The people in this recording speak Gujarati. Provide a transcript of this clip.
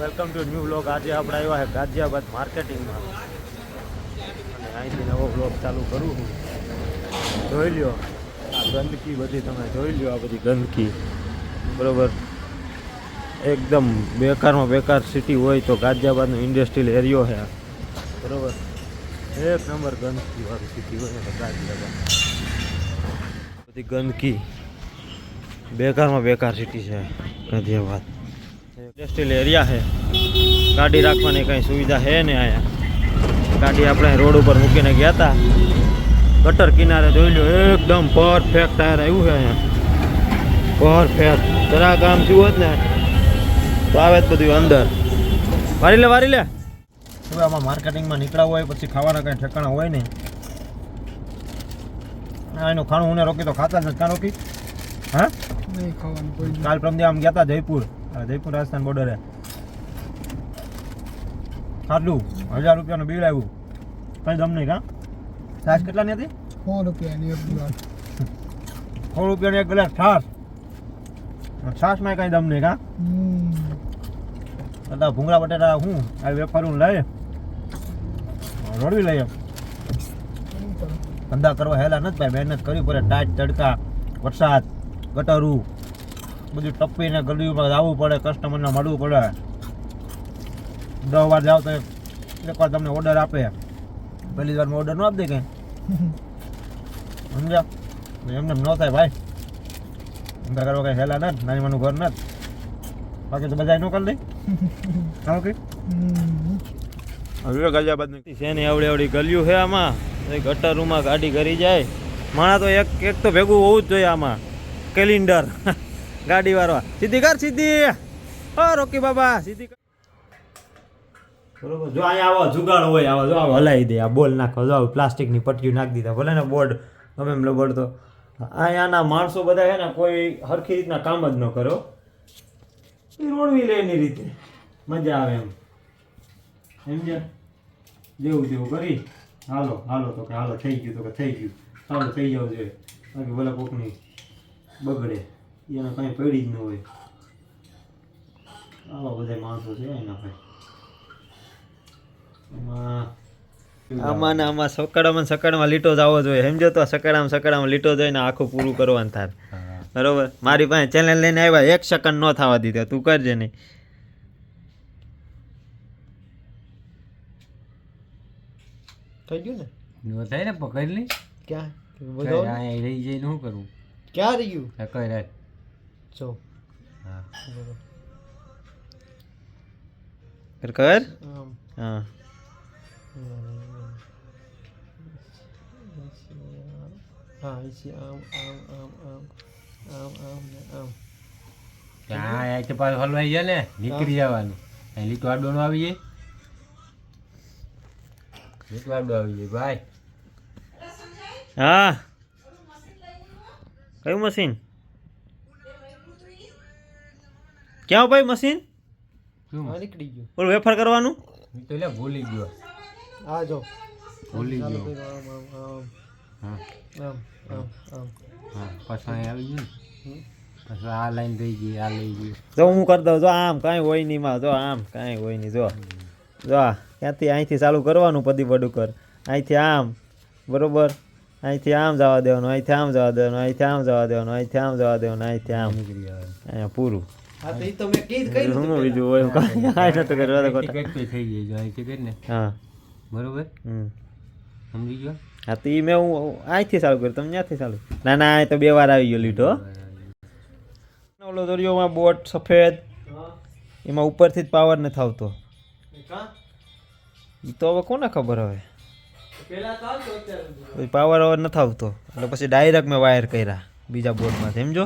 Welcome to new vlog. આજે આપણે આવ્યા છે ગાઝિયાબાદ માર્કેટિંગમાં અને અહીંથી નવો વ્લોગ ચાલુ કરું છું. જોઈ લ્યો આ ગંદકી બધી, તમે જોઈ લ્યો આ બધી ગંદકી. બરાબર, એકદમ બેકારમાં બેકાર સિટી હોય તો ગાઝિયાબાદનો ઇન્ડસ્ટ્રીયલ એરિયો છે. બરાબર, એક નંબર ગંદકીવાળી સિટી હોય ને તો ગાઝિયાબાદ. બધી ગંદકી, બેકારમાં બેકાર સિટી છે ગાઝિયાબાદ. ઇન્ડસ્ટ્રીયલ એરિયા છે, ગાડી રાખવાની કંઈ સુવિધા છે ને અહીંયા. ગાડી આપણે રોડ ઉપર મૂકીને ગયા હતા, ગટર કિનારે જોઈ લો, એકદમ પરફેક્ટ ટાયર આવ્યું છે અહીંયા, પરફેક્ટ. જરા કામ થયું હોત ને તો આવે જ બધું અંદર. વારી લે. હવે આમાં માર્કેટિંગમાં નીકળ્યા હોય પછી ખાવાના કંઈ ઠેકાણા હોય ને. એનું ખાણું હું રોકી તો ખાતા જ કાં રોકી? હા, નહીં ખાવાનું કોઈ. કાલ પ્રમદે આમ ગયા હતા જયપુર રાજસ્થાન બોર્ડરે, ખાધું 1000 રૂપિયાનું બિલ આવ્યું. કઈ દમ નહીં. કાં છાશ કેટલાની હતી? 100 રૂપિયાની એક ગ્લાસ. 100 રૂપિયાની એક ગ્લાસ છાશ. છાશમાં કઈ દમ નહીં. કાં બધા ભૂંગળા બટેટા હું આ વેપારું લઈ રોડવી લઈએ. ધંધા કરવા હેલા નથી ભાઈ, મહેનત કરવી પડે. ટાઈટ તડકા, વરસાદ, ગટરું બધું ટપ્પીને ગલીમાં આવવું પડે, કસ્ટમરને મળવું પડે. 10 વાર જાઓ તો એકવાર તમને ઓર્ડર આપે, પહેલી વારમાં ઓર્ડર ન આપી દે કંઈ. સમજ્યા? એમને ન થાય ભાઈ, ધંધા કરવા કંઈ હેલા નથી, નાની માનું ઘર નથી. બાકી તો બધા ન કરી દે. ઓકે, હવે ગાઝિયાબાદની છે ને આવડી ગલ્યું છે આમાં. ગટરમાં ગાડી કરી જાય માણા તો એક તો ભેગું હોવું જ જોઈએ આમાં. કેલેન્ડર ગાડી વાળવા સીધી કર, સીધી. રોકી બાબા સીધી કર. બરોબર, જો અહીંયા આવો જુગાડ હોય, આવો જો આવો હલાવી દે, આ બોલ નાખો, જો પ્લાસ્ટિકની પટ્ટીઓ નાખી દીધા, ભલે ને બોર્ડ ગમે એમ લબડતો. અહીંયાના માણસો બધા છે ને કોઈ સરખી રીતના કામ જ ન કરો, રોડવી લે એની રીતે મજા આવે એમ. સમજ્યા? જેવું તેવું કરી હાલો તો કે હાલો થઈ ગયું, તો કે થઈ ગયું, સારું થઈ જવું જોઈએ. બાકી ભલે કોકની બગડે એને કંઈ પડી જ ન હોય. આવા બધા માણસો છે એના ભાઈ. આમાં સકડામાં લીટો જ આવવો જોઈએ. સમજો તો સકડામાં લીટો જોઈને આખું પૂરું કરવાનું થાય. બરોબર, મારી પાસે ચેનલ લઈને આવ્યા, 1 સેકન્ડ ન થવા દીધા. તું કરજે નહીં. થઈ ગયું ને? થાય ને, પકડી લી. ક્યાં રહી જઈને શું કરવું? ક્યાં રહ્યું? કઈ રાત જો. હા કર. હા હલવાઈ જાય ને, નીકળી જવાનું. લીટો આડો આવી જાય, લીટો આડો આવી જાય ભાઈ. હા, કયું મશીન? ક્યાં ભાઈ મશીન? નીકળી ગયું. ઓલું વેફર કરવાનું તો એટલે ભૂલી ગયો. આ જો ભૂલી ગયો. હા પાછા આવી ગયું. પછી આ લાઈન થઈ ગઈ, આ લઈ ગઈ. જો હું કરી દઉં. જો આમ કાંઈ હોય નહીં માં, જો આમ કાંઈ હોય નહીં. જો ક્યાંથી અહીંથી ચાલુ કરવાનું, પદી પડું કર. અહીંથી આમ, બરોબર, અહીંથી આમ જવા દેવાનું, અહીંથી આમ જવા દેવાનું, અહીંથી આમ જવા દેવાનું, અહીંથી આમ જવા દેવાનું, અહીંથી આમ નીકળી જવાનું. અહીંયા પૂરું. હા, બીજું હોય કાંઈ નતું કરવા થઈ ગઈ અહીંથી કરીને. હા બરોબર, સમજી ગયો. હા તો એ મેં હું અહીંથી ચાલુ કર્યું, તમે ત્યાંથી ચાલુ. ના અહીં તો 2 વાર આવી ગયો લીધો. ઓલો દરિયોમાં બોટ સફેદ, એમાં ઉપરથી જ પાવર નથી આવતો. એ તો હવે કોને ખબર? હવે પાવર હવે નથી આવતો એટલે પછી ડાયરેક્ટ મેં વાયર કર્યા બીજા બોર્ડમાં. સમજો?